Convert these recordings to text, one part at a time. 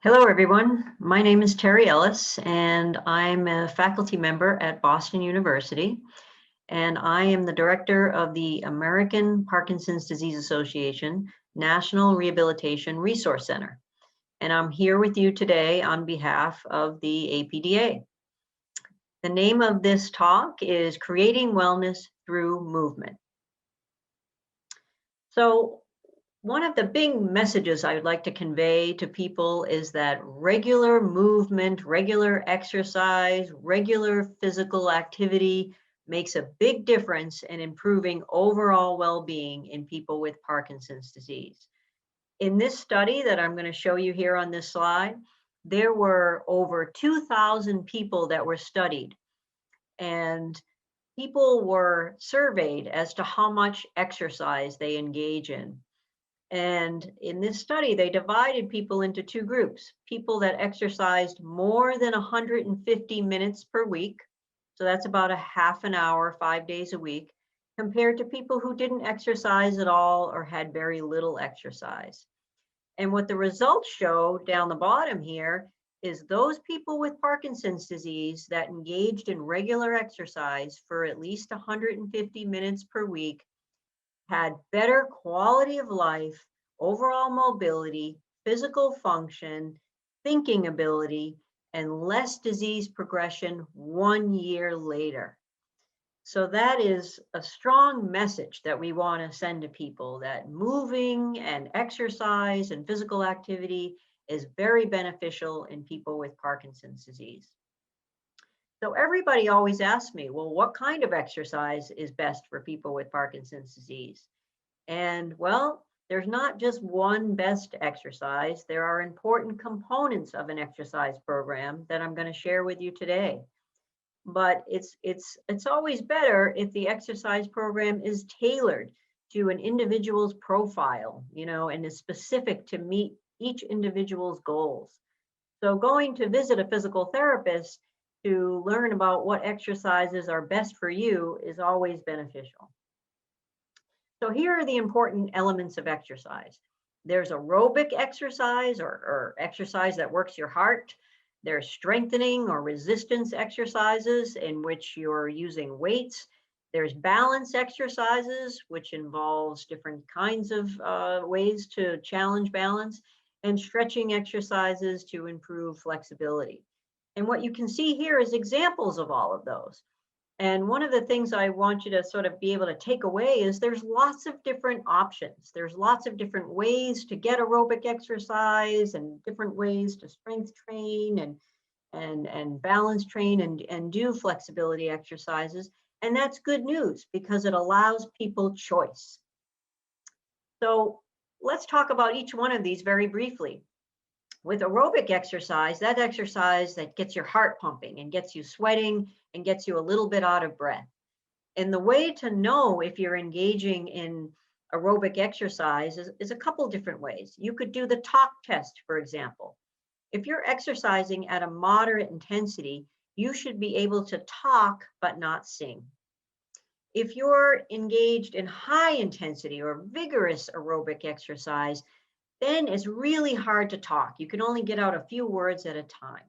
Hello, everyone. My name is Terry Ellis, and I'm a faculty member at Boston University. And I am the director of the American Parkinson's Disease Association National Rehabilitation Resource Center. And I'm here with you today on behalf of the APDA. The name of this talk is Creating Wellness Through Movement. So, one of the big messages I would like to convey to people is that regular movement, regular exercise, regular physical activity makes a big difference in improving overall well-being in people with Parkinson's disease. In this study that I'm going to show you here on this slide, there were over 2,000 people that were studied, and people were surveyed as to how much exercise they engage in. And in this study, they divided people into two groups: people that exercised more than 150 minutes per week. So that's about a half an hour, 5 days a week, compared to people who didn't exercise at all or had very little exercise. And what the results show down the bottom here is those people with Parkinson's disease that engaged in regular exercise for at least 150 minutes per week had better quality of life, overall mobility, physical function, thinking ability, and less disease progression 1 year later. So that is a strong message that we want to send to people, that moving and exercise and physical activity is very beneficial in people with Parkinson's disease. So everybody always asks me, well, what kind of exercise is best for people with Parkinson's disease? And well, there's not just one best exercise. There are important components of an exercise program that I'm going to share with you today. But it's always better if the exercise program is tailored to an individual's profile, and is specific to meet each individual's goals. So going to visit a physical therapist to learn about what exercises are best for you is always beneficial. So here are the important elements of exercise. There's aerobic exercise or exercise that works your heart. There's strengthening or resistance exercises in which you're using weights. There's balance exercises, which involves different kinds of ways to challenge balance, and stretching exercises to improve flexibility. And what you can see here is examples of all of those. And one of the things I want you to sort of be able to take away is there's lots of different options. There's lots of different ways to get aerobic exercise and different ways to strength train and balance train and do flexibility exercises. And that's good news because it allows people choice. So let's talk about each one of these very briefly. With aerobic exercise, that exercise that gets your heart pumping and gets you sweating and gets you a little bit out of breath. And the way to know if you're engaging in aerobic exercise is a couple different ways. You could do the talk test, for example. If you're exercising at a moderate intensity, you should be able to talk but not sing. If you're engaged in high intensity or vigorous aerobic exercise, then it's really hard to talk. You can only get out a few words at a time.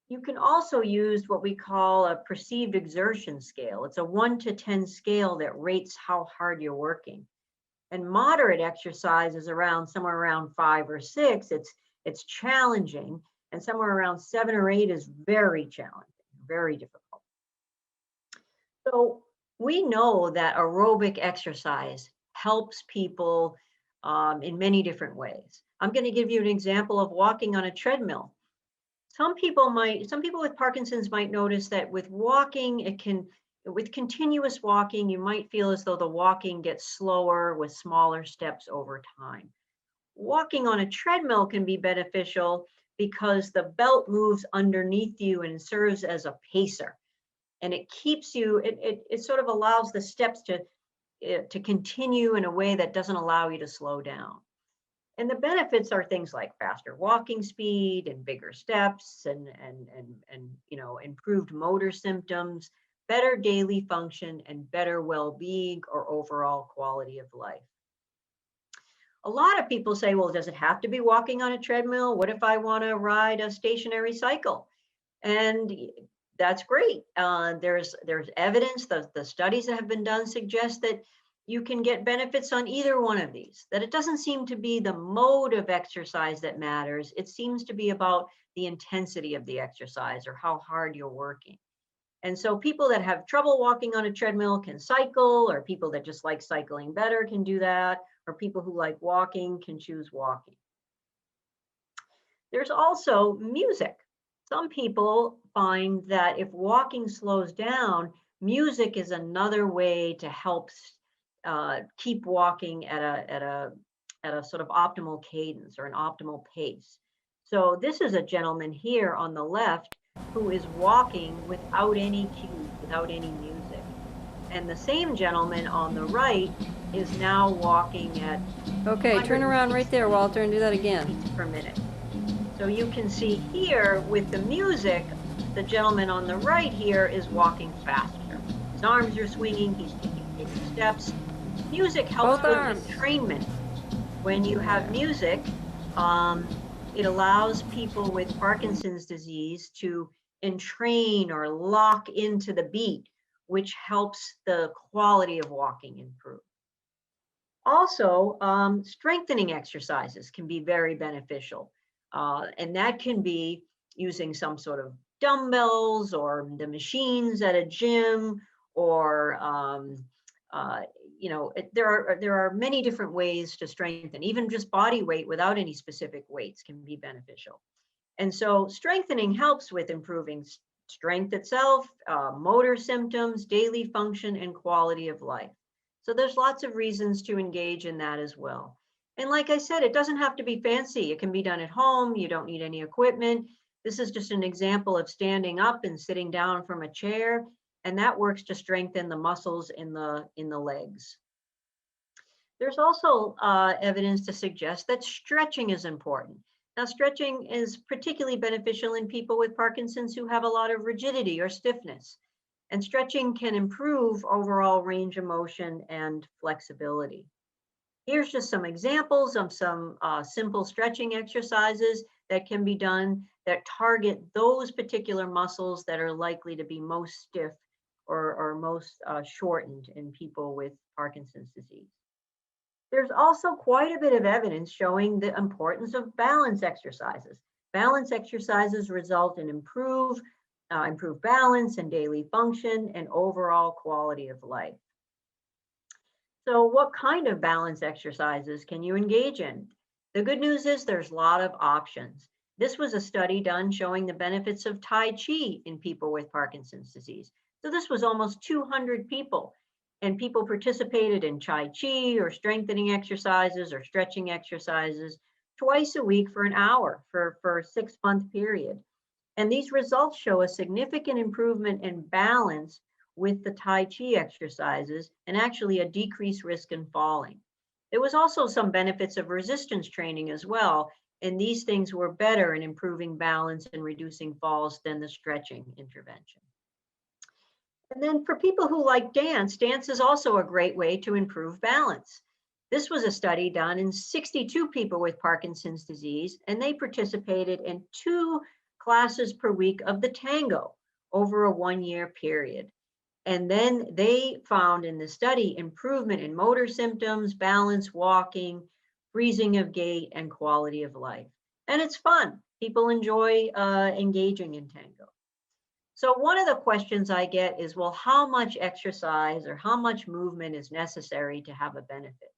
You can also use what we call a perceived exertion scale. It's a 1 to 10 scale that rates how hard you're working. And moderate exercise is somewhere around 5 or 6. It's challenging, and somewhere around 7 or 8 is very challenging, very difficult. So we know that aerobic exercise helps people in many different ways. I'm going to give you an example of walking on a treadmill. Some people with Parkinson's might notice that with walking, with continuous walking, you might feel as though the walking gets slower with smaller steps over time. Walking on a treadmill can be beneficial because the belt moves underneath you and serves as a pacer. And it keeps you, it sort of allows the steps to continue in a way that doesn't allow you to slow down. And the benefits are things like faster walking speed and bigger steps and improved motor symptoms, better daily function, and better well-being or overall quality of life. A lot of people say, well, does it have to be walking on a treadmill? What if I want to ride a stationary cycle? And that's great. There's evidence that the studies that have been done suggest that you can get benefits on either one of these, that it doesn't seem to be the mode of exercise that matters. It seems to be about the intensity of the exercise or how hard you're working. And so people that have trouble walking on a treadmill can cycle, or people that just like cycling better can do that, or people who like walking can choose walking. There's also music. Some people find that if walking slows down, music is another way to help keep walking at a sort of optimal cadence or an optimal pace. So this is a gentleman here on the left who is walking without any cues, without any music. And the same gentleman on the right is now walking at Okay, turn around right there, Walter, and do that again. beats per minute. So you can see here with the music, the gentleman on the right here is walking faster. His arms are swinging, he's taking big steps. Music helps with entrainment. When you have music, it allows people with Parkinson's disease to entrain or lock into the beat, which helps the quality of walking improve. Also, strengthening exercises can be very beneficial. And that can be using some sort of dumbbells or the machines at a gym, or there are many different ways to strengthen. Even just body weight without any specific weights can be beneficial. And so strengthening helps with improving strength itself, motor symptoms, daily function, and quality of life. So there's lots of reasons to engage in that as well. And like I said, it doesn't have to be fancy. It can be done at home. You don't need any equipment. This is just an example of standing up and sitting down from a chair, and that works to strengthen the muscles in the legs. There's also evidence to suggest that stretching is important. Now, stretching is particularly beneficial in people with Parkinson's who have a lot of rigidity or stiffness. And stretching can improve overall range of motion and flexibility. Here's just some examples of some simple stretching exercises that can be done that target those particular muscles that are likely to be most stiff or most shortened in people with Parkinson's disease. There's also quite a bit of evidence showing the importance of balance exercises. Balance exercises result in improved balance and daily function and overall quality of life. So what kind of balance exercises can you engage in? The good news is there's a lot of options. This was a study done showing the benefits of Tai Chi in people with Parkinson's disease. So this was almost 200 people, and people participated in Tai Chi or strengthening exercises or stretching exercises twice a week for an hour for a 6-month period. And these results show a significant improvement in balance with the Tai Chi exercises and actually a decreased risk in falling. There was also some benefits of resistance training as well, and these things were better in improving balance and reducing falls than the stretching intervention. And then for people who like dance, dance is also a great way to improve balance. This was a study done in 62 people with Parkinson's disease, and they participated in 2 classes per week of the tango over a 1-year period. And then they found in the study improvement in motor symptoms, balance, walking, freezing of gait, and quality of life. And it's fun. People enjoy engaging in tango. So one of the questions I get is, well, how much exercise or how much movement is necessary to have a benefit?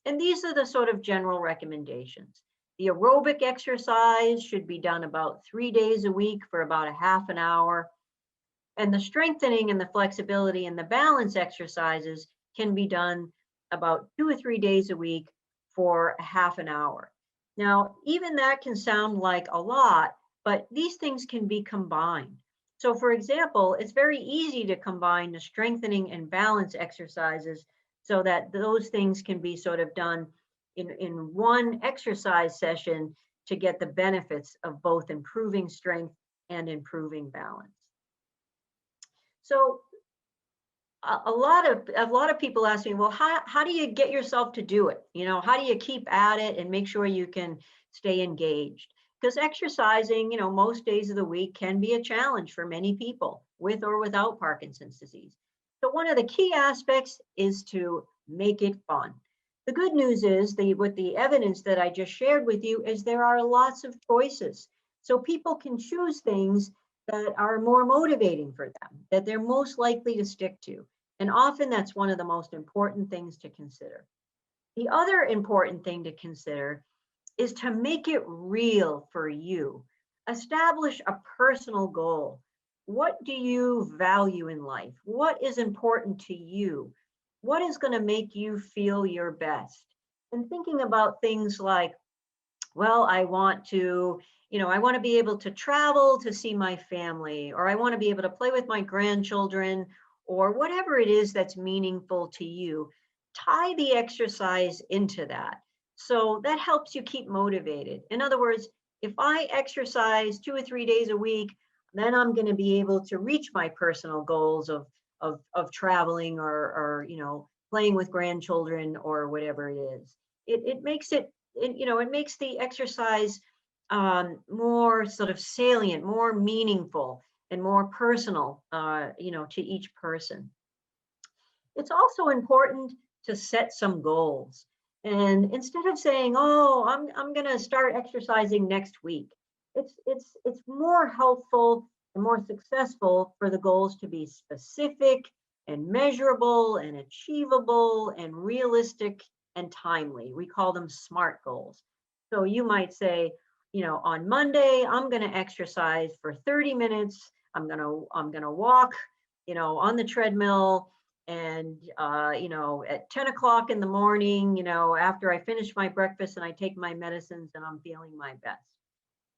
And these are the sort of general recommendations. The aerobic exercise should be done about 3 days a week for about a half an hour. And the strengthening and the flexibility and the balance exercises can be done about 2 or 3 days a week for a half an hour. Now, even that can sound like a lot, but these things can be combined. So for example, it's very easy to combine the strengthening and balance exercises so that those things can be sort of done in one exercise session to get the benefits of both improving strength and improving balance. So a lot of people ask me, well, how do you get yourself to do it? How do you keep at it and make sure you can stay engaged? Because exercising, most days of the week can be a challenge for many people with or without Parkinson's disease. So one of the key aspects is to make it fun. The good news is with the evidence that I just shared with you is there are lots of choices. So people can choose things that are more motivating for them, that they're most likely to stick to. And often that's one of the most important things to consider. The other important thing to consider is to make it real for you. Establish a personal goal. What do you value in life? What is important to you? What is going to make you feel your best? And thinking about things like, well, I want to be able to travel to see my family, or I want to be able to play with my grandchildren, or whatever it is that's meaningful to you. Tie the exercise into that. So that helps you keep motivated. In other words, if I exercise 2 or 3 days a week, then I'm going to be able to reach my personal goals of traveling or playing with grandchildren or whatever it is. It makes it makes the exercise more sort of salient, more meaningful, and more personal, to each person. It's also important to set some goals. And instead of saying, "Oh, I'm going to start exercising next week," it's more helpful and more successful for the goals to be specific and measurable and achievable and realistic and timely. We call them SMART goals. So you might say, on Monday, I'm going to exercise for 30 minutes. I'm going to walk, on the treadmill, and at 10 o'clock in the morning, after I finish my breakfast and I take my medicines and I'm feeling my best.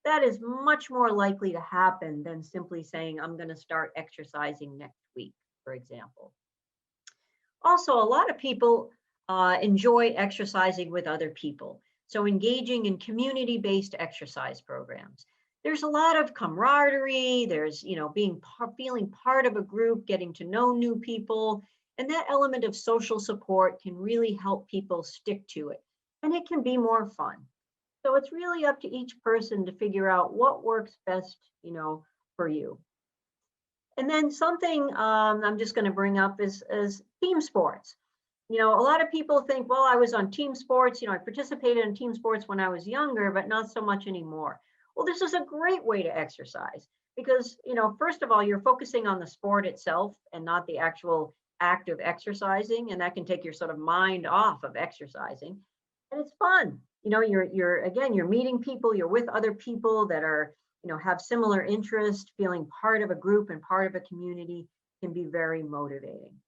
That is much more likely to happen than simply saying I'm going to start exercising next week, for example. Also, a lot of people enjoy exercising with other people, so engaging in community-based exercise programs. There's a lot of camaraderie. There's, feeling part of a group, getting to know new people, and that element of social support can really help people stick to it, and it can be more fun. So it's really up to each person to figure out what works best, for you. And then something I'm just going to bring up is team sports. A lot of people think, well, I was on team sports, I participated in team sports when I was younger, but not so much anymore. Well, this is a great way to exercise because, first of all, you're focusing on the sport itself and not the actual act of exercising. And that can take your sort of mind off of exercising. And it's fun. You're meeting people, you're with other people that are, have similar interest. Feeling part of a group and part of a community can be very motivating.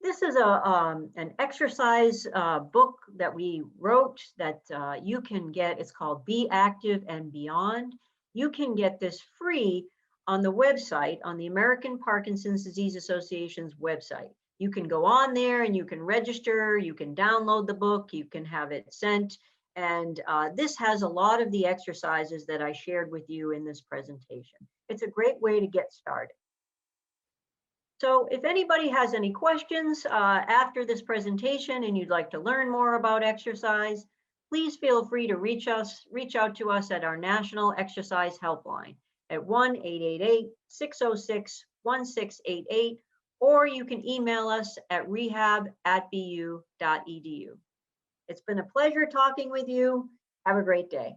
This is an exercise book that we wrote that you can get. It's called Be Active and Beyond. You can get this free on the website, on the American Parkinson's Disease Association's website. You can go on there and you can register, you can download the book, you can have it sent. And this has a lot of the exercises that I shared with you in this presentation. It's a great way to get started. So if anybody has any questions after this presentation and you'd like to learn more about exercise, please feel free to reach out to us at our National Exercise Helpline at 1-888-606-1688, or you can email us at rehab@bu.edu. It's been a pleasure talking with you. Have a great day.